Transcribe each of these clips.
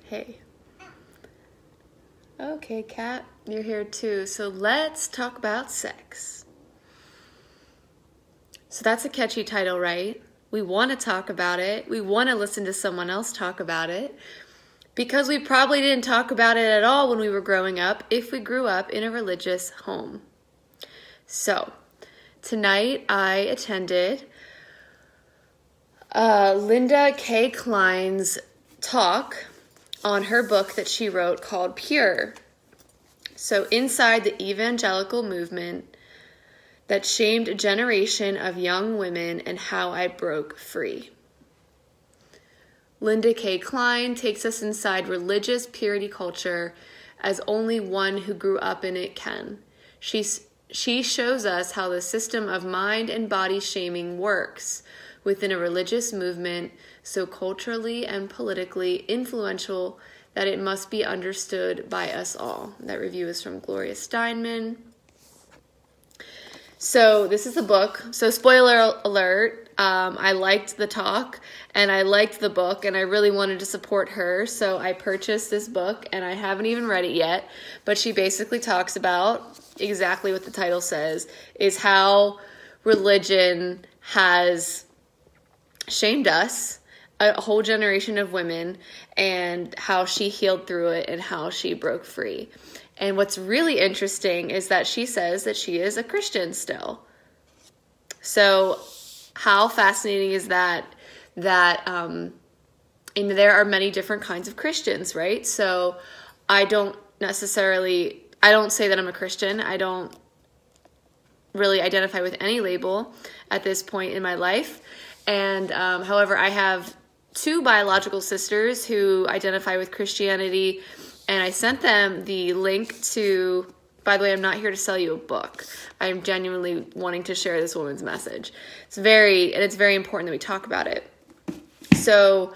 Hey. Okay, Kat, you're here too. So let's talk about sex. So that's a catchy title, right? We want to talk about it. We want to listen to someone else talk about it because we probably didn't talk about it at all when we were growing up if we grew up in a religious home. So tonight I attended Linda Kay Klein's talk on her book that she wrote called Pure. So inside the Evangelical Movement That Shamed a Generation of Young Women and How I Broke Free. Linda Kay Klein takes us inside religious purity culture as only one who grew up in it can. She shows us how the system of mind and body shaming works within a religious movement so culturally and politically influential that it must be understood by us all. That review is from Gloria Steinman. So this is the book. So spoiler alert, I liked the talk and I liked the book and I really wanted to support her. So I purchased this book and I haven't even read it yet. But she basically talks about exactly what the title says, is how religion has shamed us, a whole generation of women, and how she healed through it and how she broke free. And what's really interesting is that she says that she is a Christian still. So how fascinating is that? And there are many different kinds of Christians, right? So I don't say that I'm a Christian. I don't really identify with any label at this point in my life. And however, I have two biological sisters who identify with Christianity, and I sent them the link to, by the way, I'm not here to sell you a book. I'm genuinely wanting to share this woman's message. It's very important that we talk about it. So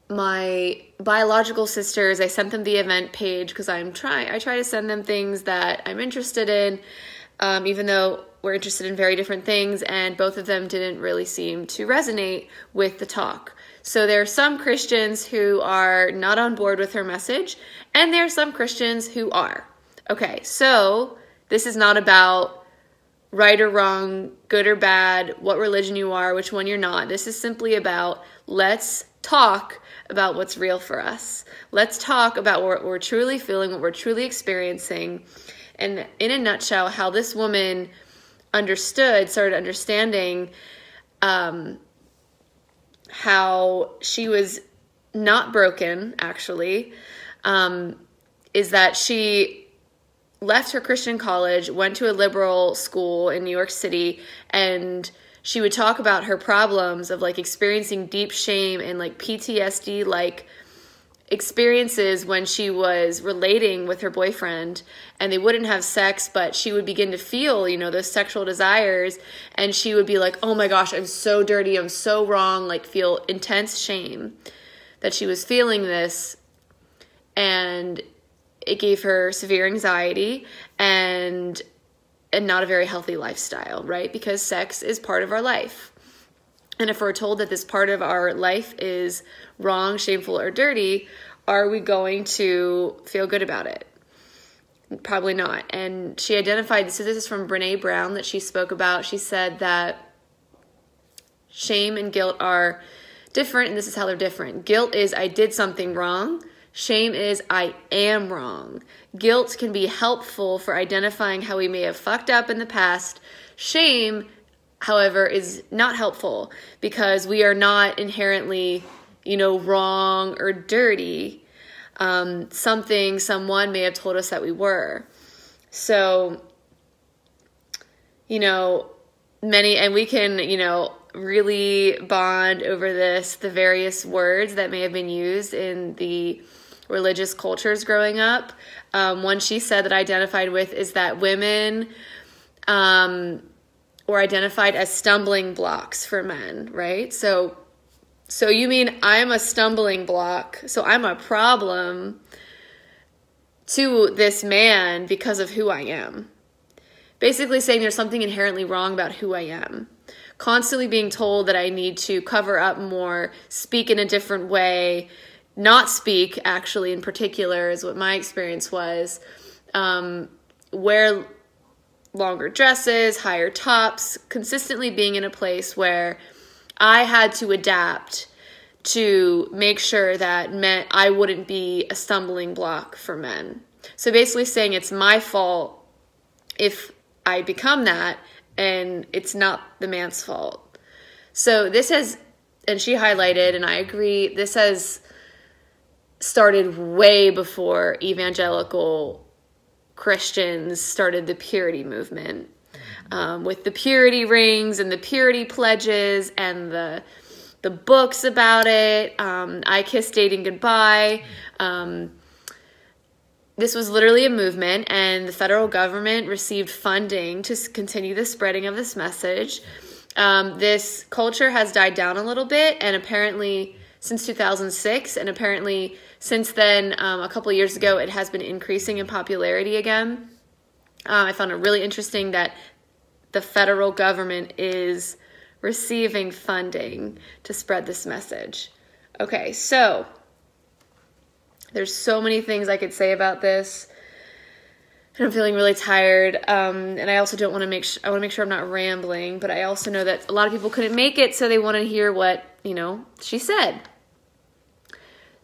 my biological sisters, I sent them the event page because I try to send them things that I'm interested in, even though we're interested in very different things, and both of them didn't really seem to resonate with the talk. So there are some Christians who are not on board with her message, and there are some Christians who are. Okay, so this is not about right or wrong, good or bad, what religion you are, which one you're not. This is simply about, let's talk about what's real for us. Let's talk about what we're truly feeling, what we're truly experiencing, and in a nutshell, how this woman started understanding how she was not broken, actually, is that she left her Christian college, went to a liberal school in New York City, and she would talk about her problems of like experiencing deep shame and like PTSD like experiences when she was relating with her boyfriend, and they wouldn't have sex, but she would begin to feel, those sexual desires, and she would be like, oh my gosh, I'm so dirty, I'm so wrong, like feel intense shame that she was feeling this, and it gave her severe anxiety and not a very healthy lifestyle, right? Because sex is part of our life. And if we're told that this part of our life is wrong, shameful, or dirty, are we going to feel good about it? Probably not. And she identified, so this is from Brene Brown that she spoke about. She said that shame and guilt are different, and this is how they're different. Guilt is, I did something wrong. Shame is, I am wrong. Guilt can be helpful for identifying how we may have fucked up in the past. Shame, however, is not helpful because we are not inherently, wrong or dirty. Someone may have told us that we were. So, and we can, really bond over this, the various words that may have been used in the religious cultures growing up. One she said that I identified with is that women, or identified as stumbling blocks for men, right? So you mean I'm a stumbling block, so I'm a problem to this man because of who I am. Basically saying there's something inherently wrong about who I am. Constantly being told that I need to cover up more, speak in a different way, not speak, actually, in particular, is what my experience was. Wear longer dresses, higher tops, consistently being in a place where I had to adapt to make sure that I wouldn't be a stumbling block for men. So basically saying it's my fault if I become that, and it's not the man's fault. So this has, and she highlighted, and I agree, this has started way before evangelical Christians started the purity movement, with the purity rings and the purity pledges and the books about it. I Kissed Dating Goodbye. This was literally a movement, and the federal government received funding to continue the spreading of this message. This culture has died down a little bit, and apparently since 2006, and apparently since then, a couple of years ago, it has been increasing in popularity again. I found it really interesting that the federal government is receiving funding to spread this message. Okay, so there's so many things I could say about this, and I'm feeling really tired. And I also don't want to I want to make sure I'm not rambling, but I also know that a lot of people couldn't make it, so they want to hear what, she said.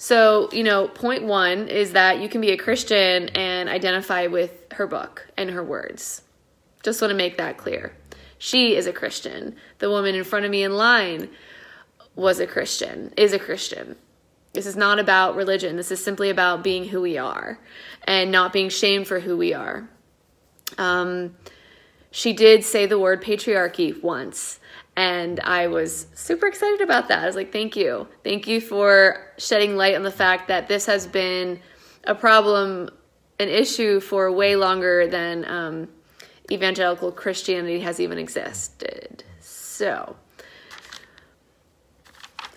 So, point one is that you can be a Christian and identify with her book and her words. Just want to make that clear. She is a Christian. The woman in front of me in line is a Christian. This is not about religion. This is simply about being who we are and not being shamed for who we are. She did say the word patriarchy once, and I was super excited about that. I was like, thank you. Thank you for shedding light on the fact that this has been a problem, an issue for way longer than evangelical Christianity has even existed. So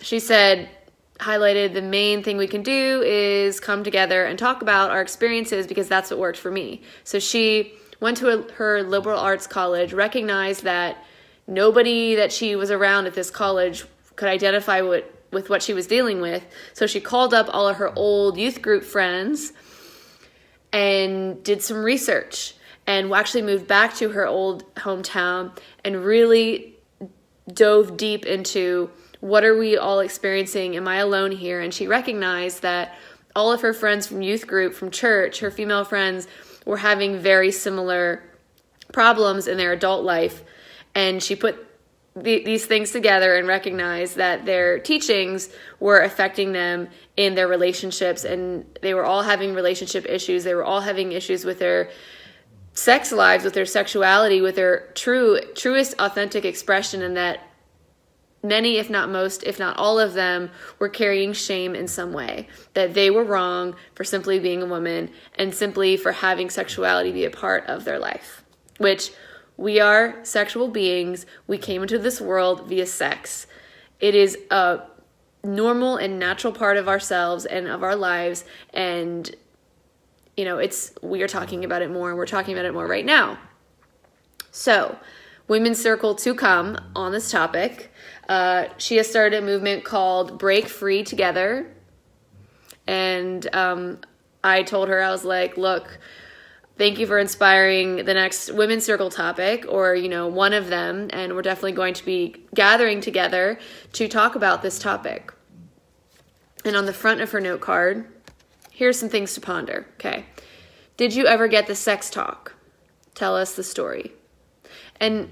she said, highlighted, the main thing we can do is come together and talk about our experiences, because that's what worked for me. So she went to her liberal arts college, recognized that nobody that she was around at this college could identify with what she was dealing with. So she called up all of her old youth group friends and did some research, and actually moved back to her old hometown and really dove deep into, what are we all experiencing? Am I alone here? And she recognized that all of her friends from youth group, from church, her female friends, were having very similar problems in their adult life. And she put these things together and recognized that their teachings were affecting them in their relationships. And they were all having relationship issues. They were all having issues with their sex lives, with their sexuality, with their truest authentic expression, and that many, if not most, if not all of them, were carrying shame in some way, that they were wrong for simply being a woman and simply for having sexuality be a part of their life, which we are sexual beings. We came into this world via sex. It is a normal and natural part of ourselves and of our lives, and we are talking about it more, and we're talking about it more right now. So, Women's Circle to come on this topic. She has started a movement called Break Free Together. And I told her, I was like, look, thank you for inspiring the next Women's Circle topic, or, one of them. And we're definitely going to be gathering together to talk about this topic. And on the front of her note card, here's some things to ponder. Okay. Did you ever get the sex talk? Tell us the story. And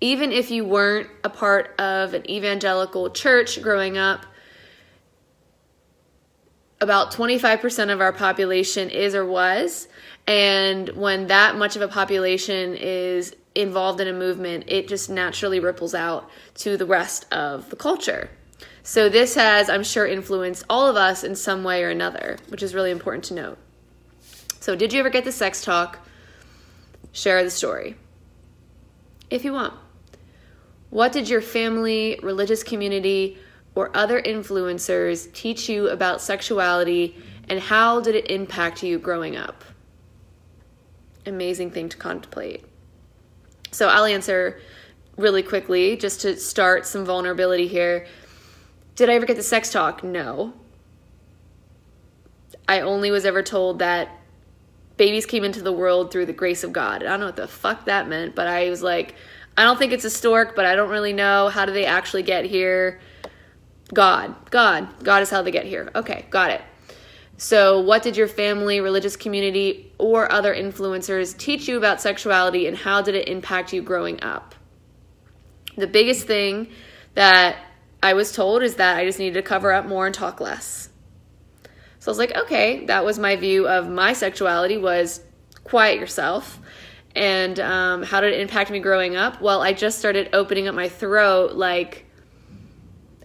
even if you weren't a part of an evangelical church growing up, about 25% of our population is or was. And when that much of a population is involved in a movement, it just naturally ripples out to the rest of the culture. So this has, I'm sure, influenced all of us in some way or another, which is really important to note. So did you ever get the sex talk? Share the story, if you want. What did your family, religious community, or other influencers teach you about sexuality, and how did it impact you growing up? Amazing thing to contemplate. So I'll answer really quickly, just to start some vulnerability here. Did I ever get the sex talk? No. I only was ever told that babies came into the world through the grace of God. I don't know what the fuck that meant, but I was like, I don't think it's a stork, but I don't really know. How do they actually get here? God is how they get here. Okay, got it. So what did your family, religious community, or other influencers teach you about sexuality, and how did it impact you growing up? The biggest thing that I was told is that I just needed to cover up more and talk less. So I was like, okay, that was my view of my sexuality, was quiet yourself. And how did it impact me growing up? Well, I just started opening up my throat like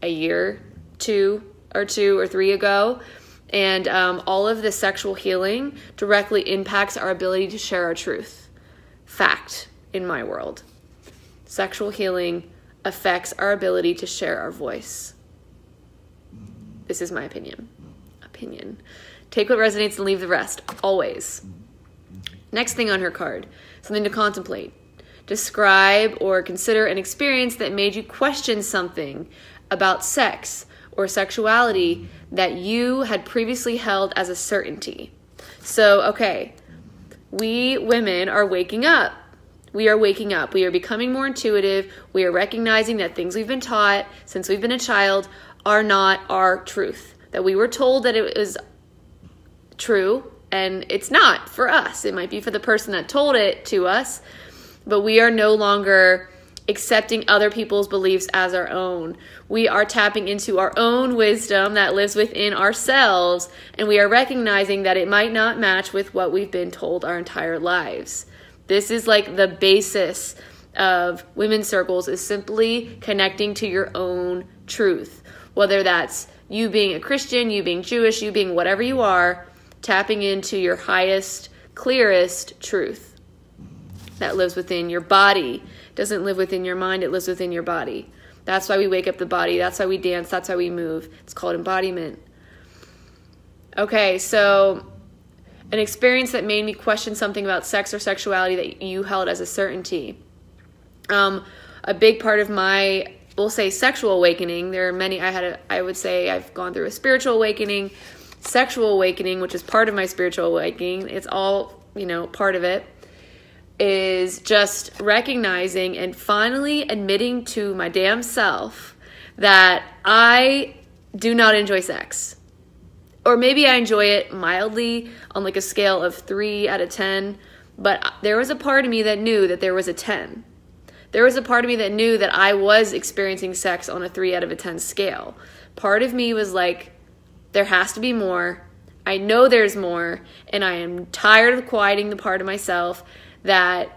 a year, two or three ago. And all of the sexual healing directly impacts our ability to share our truth. Fact in my world. Sexual healing affects our ability to share our voice. This is my opinion. Take what resonates and leave the rest, always. Next thing on her card, something to contemplate. Describe or consider an experience that made you question something about sex or sexuality that you had previously held as a certainty. So, okay, we women are waking up. We are waking up. We are becoming more intuitive. We are recognizing that things we've been taught since we've been a child are not our truth. That we were told that it was true, and it's not for us. It might be for the person that told it to us, but we are no longer accepting other people's beliefs as our own. We are tapping into our own wisdom that lives within ourselves, and we are recognizing that it might not match with what we've been told our entire lives. This is like the basis of women's circles, is simply connecting to your own truth. Whether that's you being a Christian, you being Jewish, you being whatever you are, tapping into your highest, clearest truth that lives within your body. It doesn't live within your mind, it lives within your body. That's why we wake up the body. That's why we dance. That's why we move. It's called embodiment. Okay, so an experience that made me question something about sex or sexuality that you held as a certainty. A big part of my, we'll say, sexual awakening. There are many. I would say I've gone through a spiritual awakening, sexual awakening, which is part of my spiritual awakening. It's all, part of it, is just recognizing and finally admitting to my damn self that I do not enjoy sex. Or maybe I enjoy it mildly on like a scale of 3 out of 10, but there was a part of me that knew that there was a 10. There was a part of me that knew that I was experiencing sex on a 3 out of a 10 scale. Part of me was like, there has to be more. I know there's more, and I am tired of quieting the part of myself that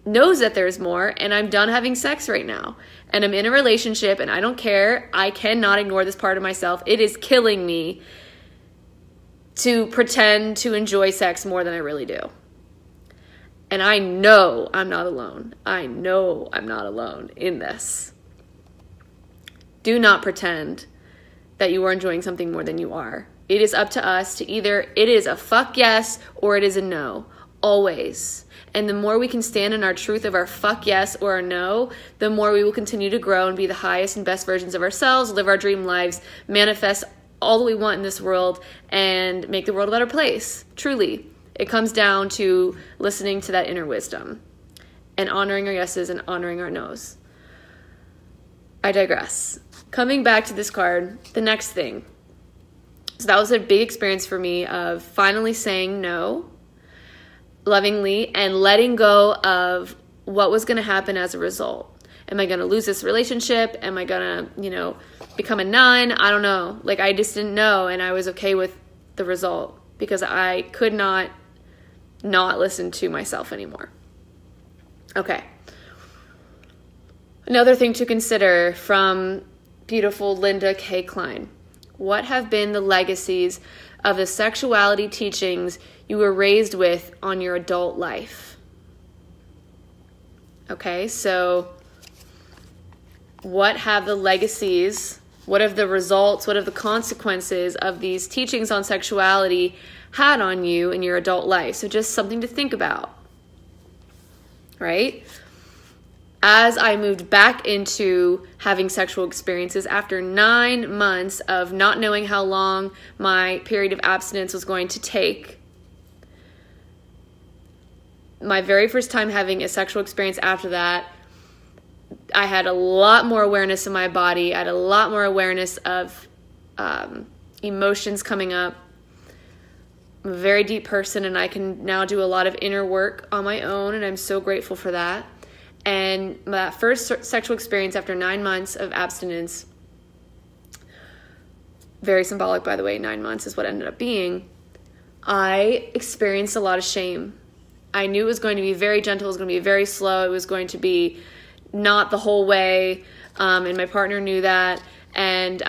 knows that there's more, and I'm done having sex right now. And I'm in a relationship, and I don't care. I cannot ignore this part of myself. It is killing me to pretend to enjoy sex more than I really do. And I know I'm not alone. I know I'm not alone in this. Do not pretend that you are enjoying something more than you are. It is up to us to either, it is a fuck yes or it is a no. Always. And the more we can stand in our truth of our fuck yes or our no, the more we will continue to grow and be the highest and best versions of ourselves, live our dream lives, manifest all that we want in this world, and make the world a better place. Truly. It comes down to listening to that inner wisdom and honoring our yeses and honoring our nos. I digress. Coming back to this card, the next thing. So that was a big experience for me of finally saying no lovingly and letting go of what was going to happen as a result. Am I going to lose this relationship? Am I going to, become a nun? I don't know. I just didn't know, and I was okay with the result because I could not listen to myself anymore. Okay. Another thing to consider from beautiful Linda Kay Klein. What have been the legacies of the sexuality teachings you were raised with on your adult life? Okay, so what have the legacies, what have the results, what have the consequences of these teachings on sexuality had on you in your adult life? So just something to think about, right? as I moved back into having sexual experiences after 9 months of not knowing how long my period of abstinence was going to take, my very first time having a sexual experience after that, I had a lot more awareness of my body. I had a lot more awareness of emotions coming up. I'm a very deep person, and I can now do a lot of inner work on my own, and I'm so grateful for that. And that first sexual experience after 9 months of abstinence, very symbolic, by the way, 9 months is what it ended up being, I experienced a lot of shame. I knew it was going to be very gentle, it was going to be very slow, it was going to be not the whole way, and my partner knew that, and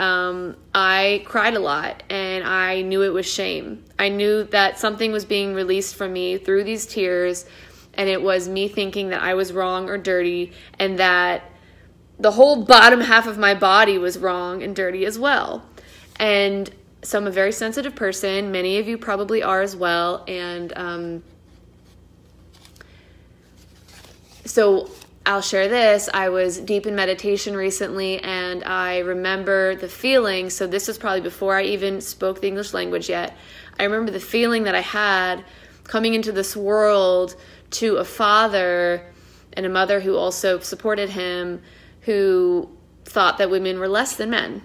I cried a lot, and I knew it was shame. I knew that something was being released from me through these tears, and it was me thinking that I was wrong or dirty, and that the whole bottom half of my body was wrong and dirty as well. And so I'm a very sensitive person. Many of you probably are as well, and so I'll share this. I was deep in meditation recently, and I remember the feeling. So this was probably before I even spoke the English language yet. I remember the feeling that I had coming into this world to a father and a mother who also supported him, who thought that women were less than men,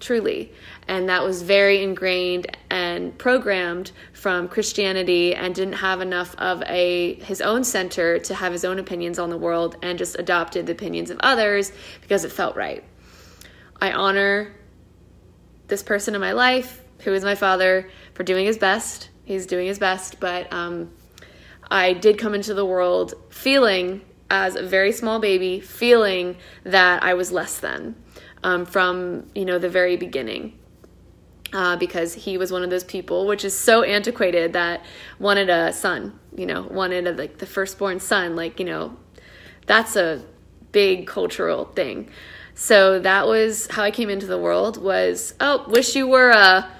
truly. And that was very ingrained and programmed from Christianity, and didn't have enough of his own center to have his own opinions on the world, and just adopted the opinions of others because it felt right. I honor this person in my life, who is my father, for doing his best. He's doing his best, but I did come into the world feeling, as a very small baby, feeling that I was less than from the very beginning. Because he was one of those people, which is so antiquated, that wanted a son, wanted the firstborn son, that's a big cultural thing. So that was how I came into the world, was, wish you were a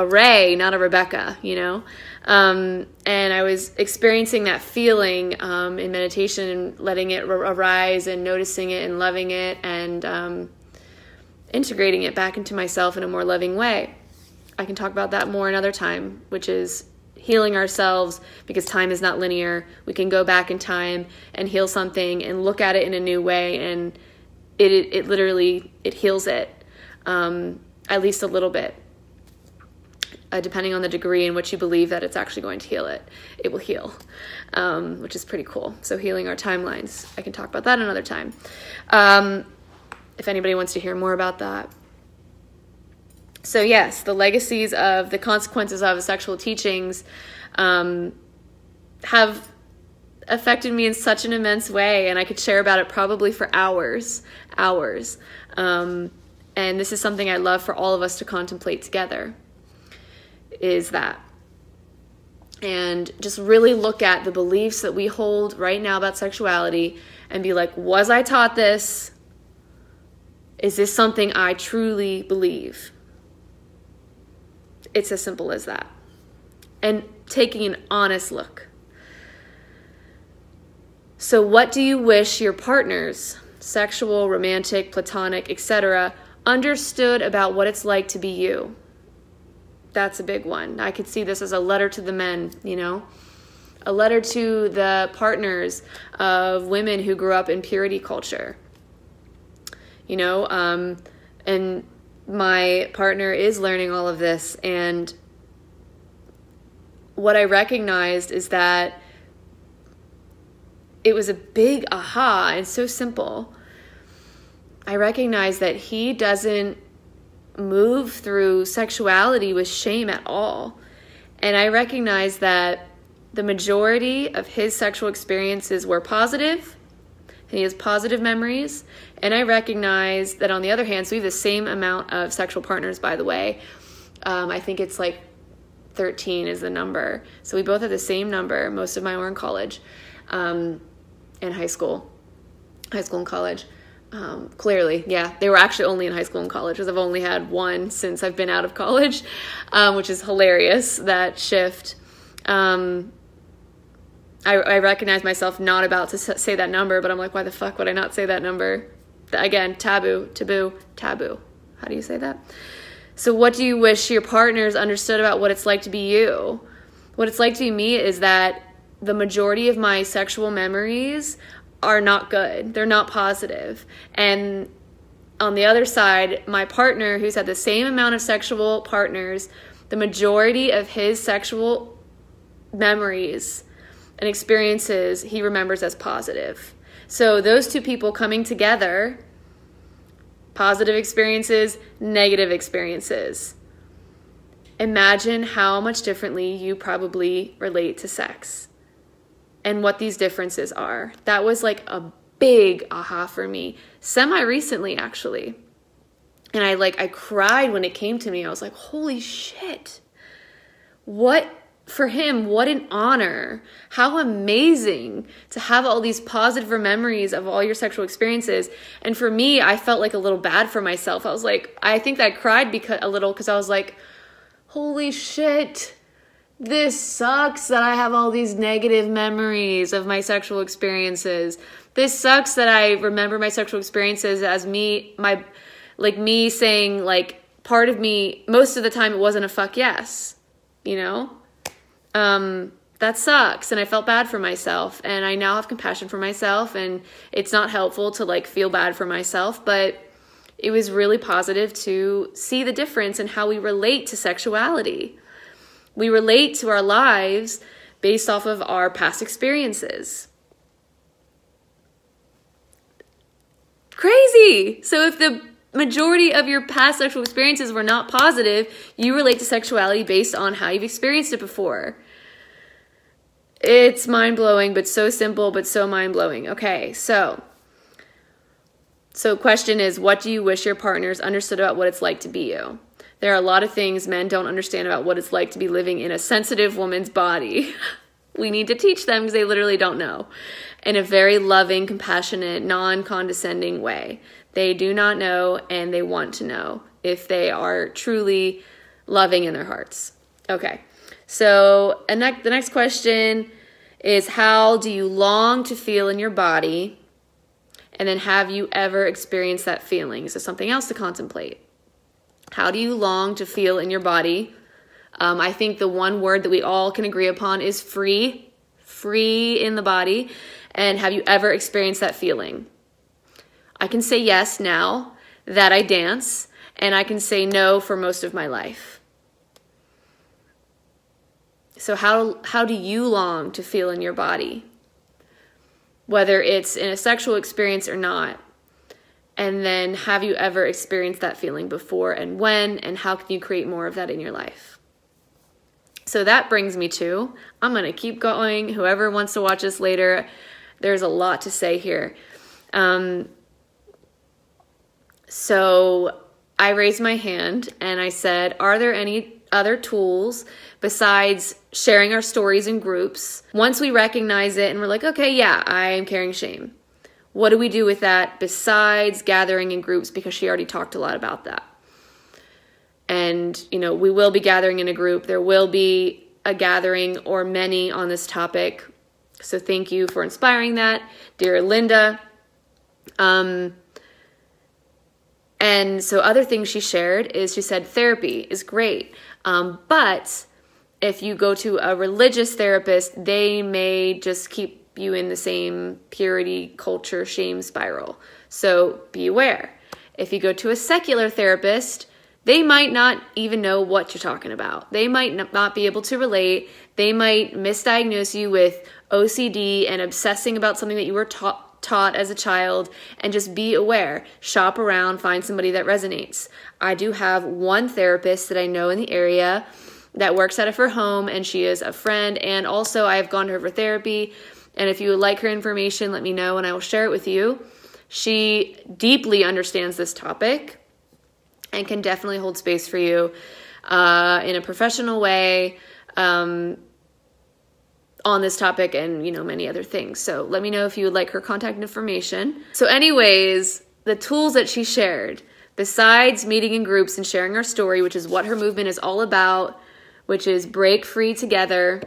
Ray, not a Rebecca, and I was experiencing that feeling in meditation, and letting it arise, and noticing it, and loving it, and integrating it back into myself in a more loving way. I can talk about that more another time, which is healing ourselves, because time is not linear. We can go back in time and heal something and look at it in a new way, and it literally heals it, at least a little bit. Depending on the degree in which you believe that it's actually going to heal it, it will heal, which is pretty cool. So healing our timelines, I can talk about that another time. If anybody wants to hear more about that. So yes, the legacies of the consequences of sexual teachings have affected me in such an immense way, and I could share about it probably for hours. And this is something I'd love for all of us to contemplate together, is that. And just really look at the beliefs that we hold right now about sexuality, and be like, was I taught this? Is this something I truly believe? It's as simple as that. And taking an honest look. So what do you wish your partners, sexual, romantic, platonic, etc., understood about what it's like to be you? That's a big one. I could see this as a letter to the men, a letter to the partners of women who grew up in purity culture. And my partner is learning all of this, and what I recognized is that it was a big aha, and so simple. I recognized that he doesn't move through sexuality with shame at all, and I recognized that the majority of his sexual experiences were positive, and he has positive memories. And I recognize that on the other hand, so we have the same amount of sexual partners, by the way. I think it's 13 is the number. So we both have the same number. Most of mine were in college, and high school and college. Clearly, yeah, they were actually only in high school and college, because I've only had one since I've been out of college, which is hilarious, that shift. I recognize myself not about to say that number, but I'm like, why the fuck would I not say that number? Again, taboo. How do you say that? So what do you wish your partners understood about what it's like to be you? What it's like to be me is that the majority of my sexual memories are not good. They're not positive. And on the other side, my partner, who's had the same amount of sexual partners, the majority of his sexual memories and experiences he remembers as positive. So those two people coming together, positive experiences, negative experiences. Imagine how much differently you probably relate to sex and what these differences are. That was like a big aha for me, semi-recently actually. And I cried when it came to me. I was like, holy shit. What, for him, what an honor. How amazing to have all these positive memories of all your sexual experiences. And for me, I felt like a little bad for myself. I was like, I think I cried because I was like, holy shit. This sucks that I have all these negative memories of my sexual experiences. This sucks that I remember my sexual experiences as me saying, like, part of me, most of the time it wasn't a fuck yes, you know? That sucks. And I felt bad for myself, and I now have compassion for myself, and it's not helpful to like feel bad for myself, but it was really positive to see the difference in how we relate to sexuality. We relate to our lives based off of our past experiences. Crazy. So if the majority of your past sexual experiences were not positive, you relate to sexuality based on how you've experienced it before. It's mind-blowing, but so simple, but so mind-blowing. Okay, so question is, what do you wish your partners understood about what it's like to be you? There are a lot of things men don't understand about what it's like to be living in a sensitive woman's body. We need to teach them because they literally don't know. In a very loving, compassionate, non-condescending way. They do not know, and they want to know if they are truly loving in their hearts. Okay, so the next question is, how do you long to feel in your body? And then, have you ever experienced that feeling? So something else to contemplate. How do you long to feel in your body? I think the one word that we all can agree upon is free. Free in the body. And have you ever experienced that feeling? I can say yes now that I dance, and I can say no for most of my life. So how do you long to feel in your body? Whether it's in a sexual experience or not. And then, have you ever experienced that feeling before, and when, and how can you create more of that in your life? So that brings me to, I'm going to keep going. Whoever wants to watch this later, there's a lot to say here. So I raised my hand and I said, are there any other tools besides sharing our stories in groups? Once we recognize it and we're like, okay, yeah, I am carrying shame. What do we do with that besides gathering in groups? Because she already talked a lot about that. And, you know, we will be gathering in a group. There will be a gathering or many on this topic. So thank you for inspiring that, dear Linda. And so other things she shared is, she said therapy is great. But if you go to a religious therapist, they may just keep you in the same purity, culture, shame spiral. So be aware. If you go to a secular therapist, they might not even know what you're talking about. They might not be able to relate. They might misdiagnose you with OCD and obsessing about something that you were taught as a child. And just be aware. Shop around, find somebody that resonates. I do have one therapist that I know in the area that works out of her home, and she is a friend. And also I have gone to her for therapy. And if you would like her information, let me know and I will share it with you. She deeply understands this topic and can definitely hold space for you in a professional way on this topic and, you know, many other things. So let me know if you would like her contact information. So anyways, the tools that she shared, besides meeting in groups and sharing our story, which is what her movement is all about, which is break free together,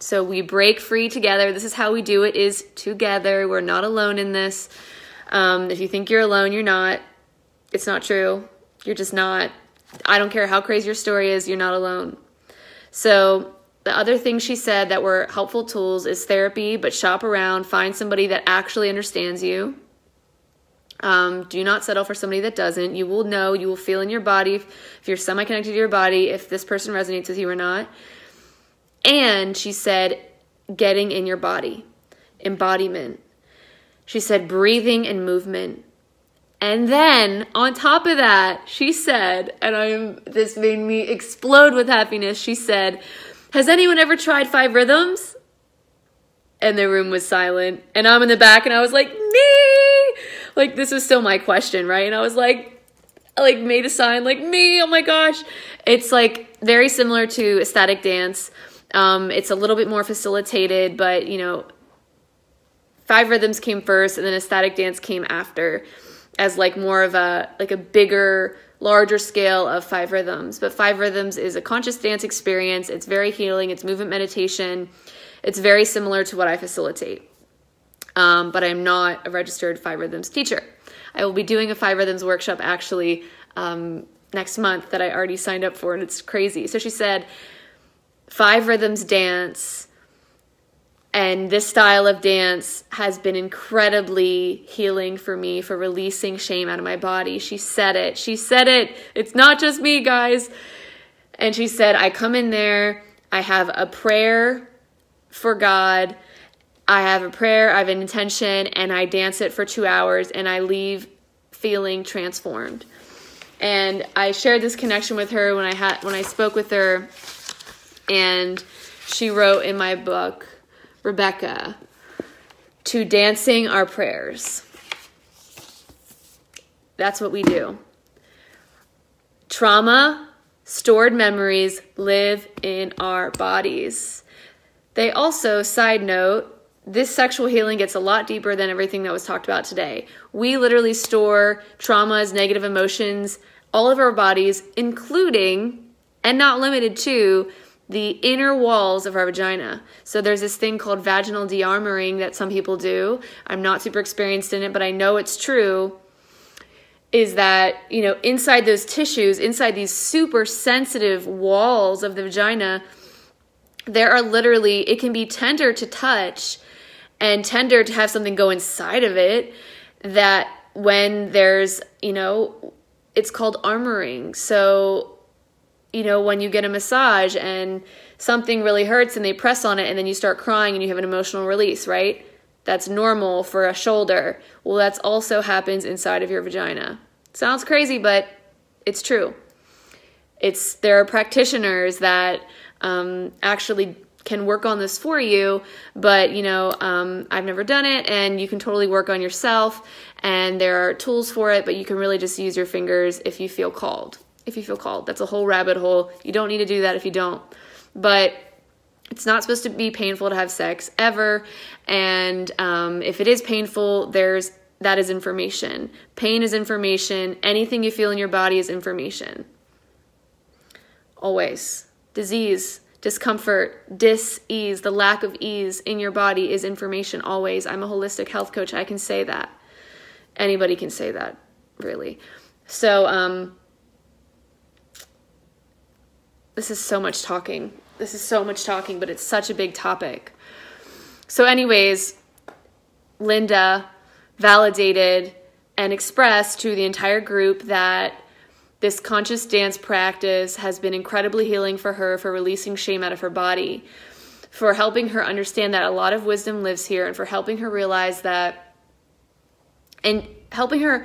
So we break free together. This is how we do it, is together. We're not alone in this. If you think you're alone, you're not. It's not true. You're just not. I don't care how crazy your story is, you're not alone. So the other things she said that were helpful tools is therapy, but shop around, find somebody that actually understands you. Do not settle for somebody that doesn't. You will know, you will feel in your body if you're semi-connected to your body, if this person resonates with you or not. And she said, getting in your body, embodiment. She said, breathing and movement. And then on top of that, she said, and this made me explode with happiness. She said, has anyone ever tried 5 rhythms? And the room was silent. And I'm in the back and I was like, me! Like, this was still my question, right? And I was like made a sign, like, me, oh my gosh. It's like very similar to ecstaticdance. It's a little bit more facilitated, but 5 rhythms came first and then ecstaticdance came after as like more of a bigger, larger scale of 5 rhythms. But 5 rhythms is a conscious dance experience. It's very healing. It's movement meditation. It's very similar to what I facilitate. But I'm not a registered 5 rhythms teacher. I will be doing a 5 rhythms workshop actually next month that I already signed up for, and it's crazy. So she said, 5 rhythms dance, and this style of dance has been incredibly healing for me, for releasing shame out of my body. She said it. She said it. It's not just me, guys. And she said, I come in there, I have a prayer for God, I have a prayer, I have an intention, and I dance it for 2 hours, and I leave feeling transformed. And I shared this connection with her when I spoke with her, and she wrote in my book, Rebecca, to dancing our prayers. That's what we do. Trauma, stored memories live in our bodies. They also, side note, this sexual healing gets a lot deeper than everything that was talked about today. We literally store traumas, negative emotions, all of our bodies, including, and not limited to, the inner walls of our vagina. So there's this thing called vaginal dearmouring that some people do. I'm not super experienced in it, but I know it's true. Is that, inside those tissues, inside these super sensitive walls of the vagina, there are literally, it can be tender to touch and tender to have something go inside of it, that when there's, it's called armoring. So, when you get a massage and something really hurts and they press on it and then you start crying and you have an emotional release, right? That's normal for a shoulder. Well, that's also happens inside of your vagina. Sounds crazy, but it's true. There are practitioners that actually can work on this for you, but I've never done it, and you can totally work on yourself, and there are tools for it, but you can really just use your fingers if you feel called. That's a whole rabbit hole. You don't need to do that if you don't. But it's not supposed to be painful to have sex ever, and if it is painful, that is information. Pain is information. Anything you feel in your body is information. Always. Disease, discomfort, dis-ease, the lack of ease in your body is information always. I'm a holistic health coach. I can say that. Anybody can say that, really. So, this is so much talking. But it's such a big topic. So anyways, Linda validated and expressed to the entire group that this conscious dance practice has been incredibly healing for her, for releasing shame out of her body, for helping her understand that a lot of wisdom lives here, and for helping her realize that, and helping her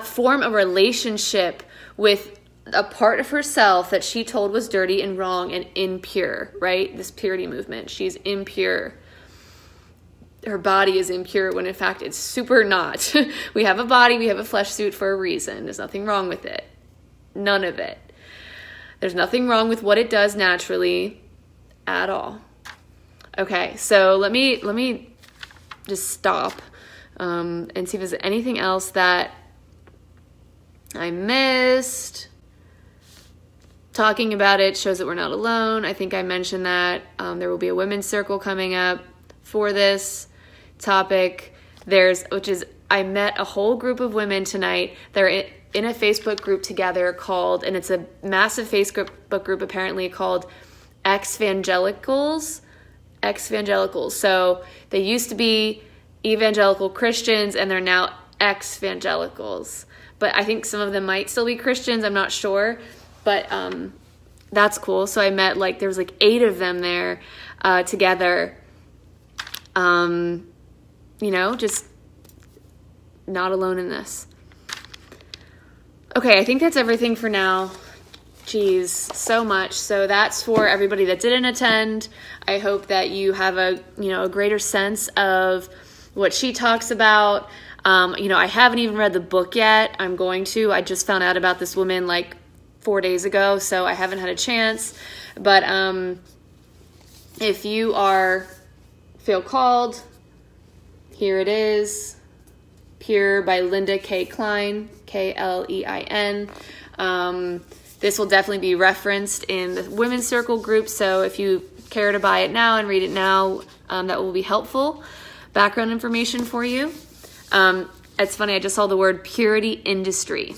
form a relationship with a part of herself that she told was dirty and wrong and impure, right? This purity movement. She's impure. Her body is impure when in fact it's super not. We have a body, we have a flesh suit for a reason. There's nothing wrong with it. None of it. There's nothing wrong with what it does naturally at all. Okay, so let me just stop and see if there's anything else that I missed. talking about it shows that we're not alone. I think I mentioned that. There will be a women's circle coming up for this topic. I met a whole group of women tonight. They're in a Facebook group together called, and it's a massive Facebook group apparently, called exvangelicals. So they used to be evangelical Christians and they're now exvangelicals. But I think some of them might still be Christians. I'm not sure. But that's cool. So I met, there was 8 of them there together. Just not alone in this. Okay, I think that's everything for now. Jeez, so much. So that's for everybody that didn't attend. I hope that you have a greater sense of what she talks about. I haven't even read the book yet. I'm going to. I just found out about this woman 4 days ago, so I haven't had a chance. But if you feel called, here it is. Pure by Linda Kay Klein, Klein. This will definitely be referenced in the Women's Circle group, so if you care to buy it now and read it now, that will be helpful background information for you. It's funny, I just saw the word purity industry.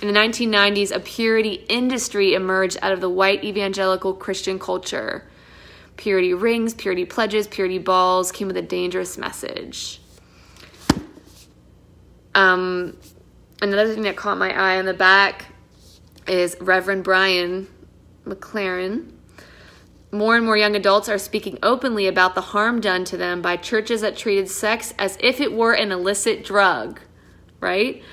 In the 1990s, a purity industry emerged out of the white evangelical Christian culture. Purity rings, purity pledges, purity balls came with a dangerous message. Another thing that caught my eye on the back is Reverend Brian McLaren. More and more young adults are speaking openly about the harm done to them by churches that treated sex as if it were an illicit drug, right?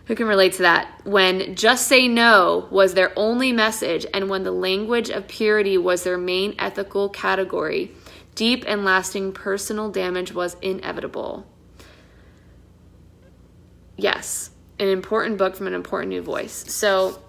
Who can relate to that? When just say no was their only message, and when the language of purity was their main ethical category, deep and lasting personal damage was inevitable. Yes, an important book from an important new voice. So,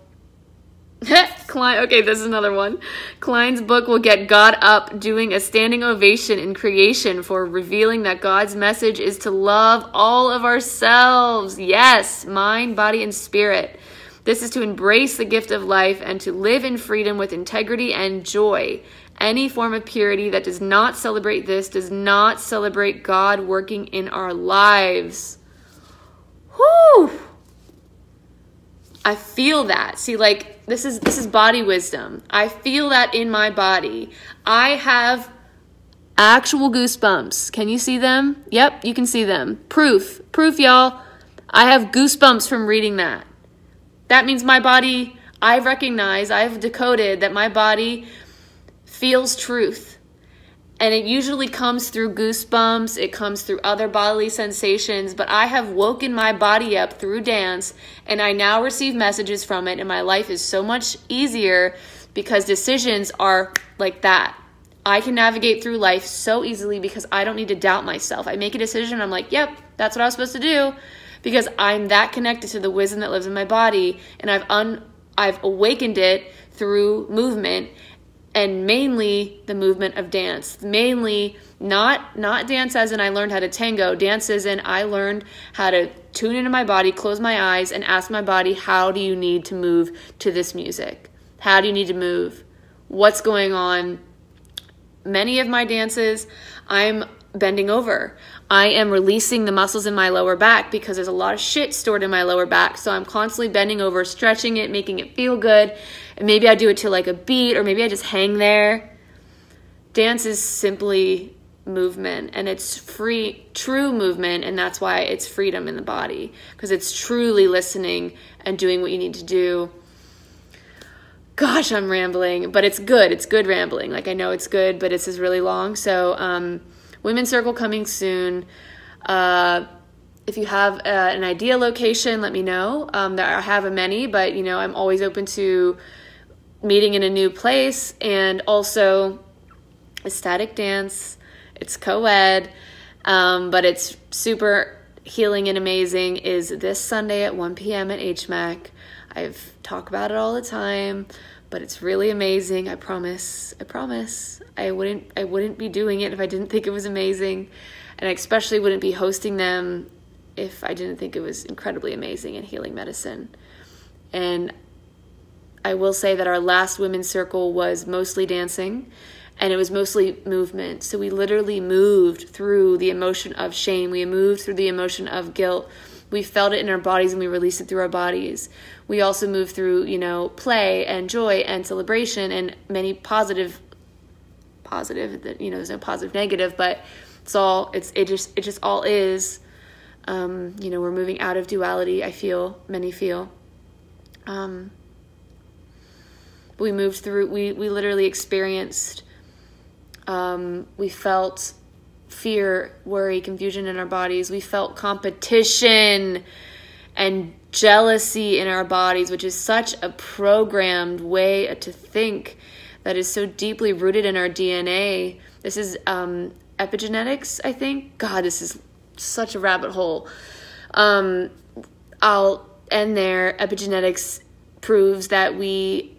Klein, okay, this is another one. Klein's book will get God up doing a standing ovation in creation for revealing that God's message is to love all of ourselves. Yes, mind, body, and spirit. This is to embrace the gift of life and to live in freedom with integrity and joy. Any form of purity that does not celebrate this does not celebrate God working in our lives. Whew! I feel that. See, this is body wisdom. I feel that in my body. I have actual goosebumps. Can you see them? Yep, you can see them. Proof, y'all. I have goosebumps from reading that. That means my body, I've decoded that my body feels truth. And it usually comes through goosebumps, it comes through other bodily sensations, but I have woken my body up through dance, and I now receive messages from it, and my life is so much easier because decisions are like that. I can navigate through life so easily because I don't need to doubt myself. I make a decision, I'm like, yep, that's what I was supposed to do, because I'm that connected to the wisdom that lives in my body, and I've awakened it through movement. And mainly the movement of dance. Mainly not dance as in I learned how to tango. Dance as in I learned how to tune into my body, close my eyes, and ask my body, how do you need to move to this music? How do you need to move? What's going on? Many of my dances, I'm bending over. I am releasing the muscles in my lower back because there's a lot of shit stored in my lower back. So I'm constantly bending over, stretching it, making it feel good. And maybe I do it to a beat, or maybe I just hang there. Dance is simply movement, and it's free, true movement, and that's why it's freedom in the body, because it's truly listening and doing what you need to do. Gosh, I'm rambling, but it's good. It's good rambling. I know it's good, but this is really long. So, Women's Circle coming soon. If you have an idea location, let me know. I have many, but I'm always open to meeting in a new place. And also ecstaticdance. It's co-ed, but it's super healing and amazing. Is this Sunday at 1 p.m. at HMAC. I've talked about it all the time, but it's really amazing. I promise. I wouldn't be doing it if I didn't think it was amazing, and I especially wouldn't be hosting them if I didn't think it was incredibly amazing in healing medicine. And I will say that our last women's circle was mostly dancing, and it was mostly movement. So we literally moved through the emotion of shame. We moved through the emotion of guilt. We felt it in our bodies and we released it through our bodies. We also moved through, play and joy and celebration and many positive, there's no positive, negative, but it just all is. We're moving out of duality, many feel. We moved through, we literally experienced, we felt fear, worry, confusion in our bodies. We felt competition and jealousy in our bodies, which is such a programmed way to think that is so deeply rooted in our DNA. This is epigenetics, I think. God, this is such a rabbit hole. I'll end there. Epigenetics proves that we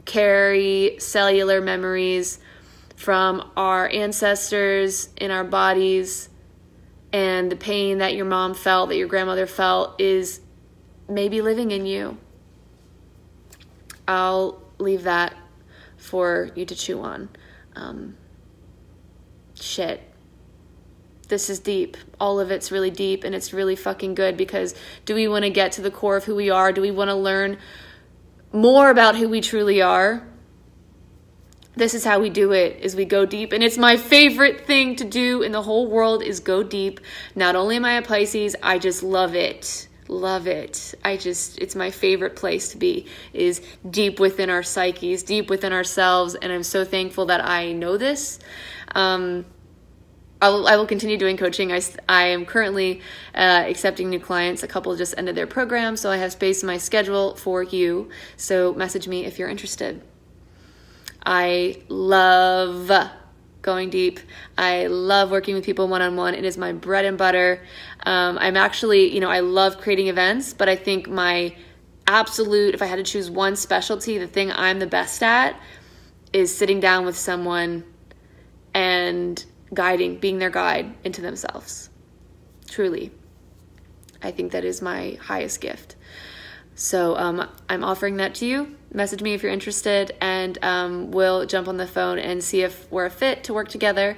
carry cellular memories from our ancestors in our bodies, and the pain that your mom felt, that your grandmother felt, is maybe living in you. I'll leave that for you to chew on. Shit. This is deep. All of it's really deep, and it's really fucking good, because do we want to get to the core of who we are? Do we want to learn more about who we truly are? This is how we do it, is we go deep. And it's my favorite thing to do in the whole world, is go deep. Not only am I a Pisces, I just love it. Love it. It's my favorite place to be, is deep within our psyches, deep within ourselves. And I'm so thankful that I know this. I will continue doing coaching. I am currently accepting new clients. A couple just ended their program, so I have space in my schedule for you. So message me if you're interested. I love going deep. I love working with people one-on-one. It is my bread and butter. I'm actually, I love creating events, but I think my absolute, if I had to choose one specialty, the thing I'm the best at is sitting down with someone and being their guide into themselves. Truly. I think that is my highest gift. So I'm offering that to you. Message me if you're interested, and we'll jump on the phone and see if we're a fit to work together.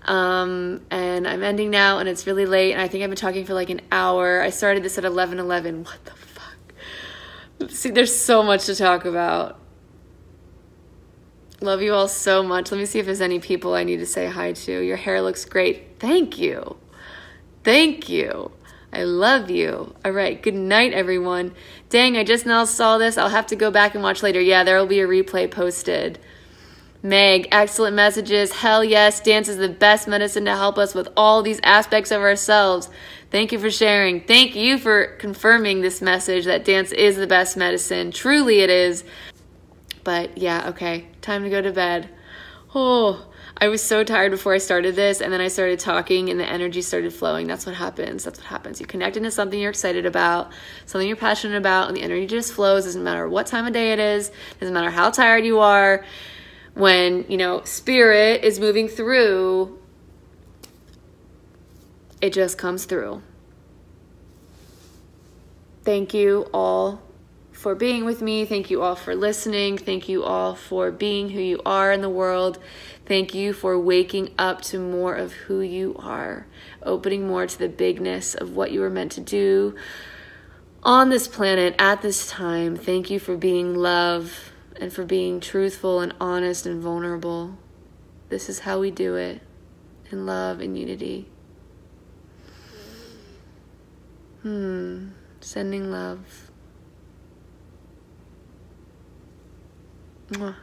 And I'm ending now, and it's really late, and I think I've been talking for like an hour. I started this at 11:11. What the fuck? See, there's so much to talk about. Love you all so much. Let me see if there's any people I need to say hi to. Your hair looks great. Thank you. Thank you. I love you. All right. Good night, everyone. Dang, I just now saw this. I'll have to go back and watch later. Yeah, there will be a replay posted. Meg, excellent messages. Hell yes. Dance is the best medicine to help us with all these aspects of ourselves. Thank you for sharing. Thank you for confirming this message that dance is the best medicine. Truly it is. But yeah, okay. Time to go to bed. Oh, I was so tired before I started this, and then I started talking and the energy started flowing. That's what happens. That's what happens. You connect into something you're excited about, something you're passionate about, and the energy just flows. Doesn't matter what time of day it is. Doesn't matter how tired you are. When, spirit is moving through, it just comes through. Thank you all for being with me. Thank you all for listening. Thank you all for being who you are in the world. Thank you for waking up to more of who you are, opening more to the bigness of what you were meant to do on this planet at this time. Thank you for being love and for being truthful and honest and vulnerable. This is how we do it, in love and unity. Sending love. Mwah.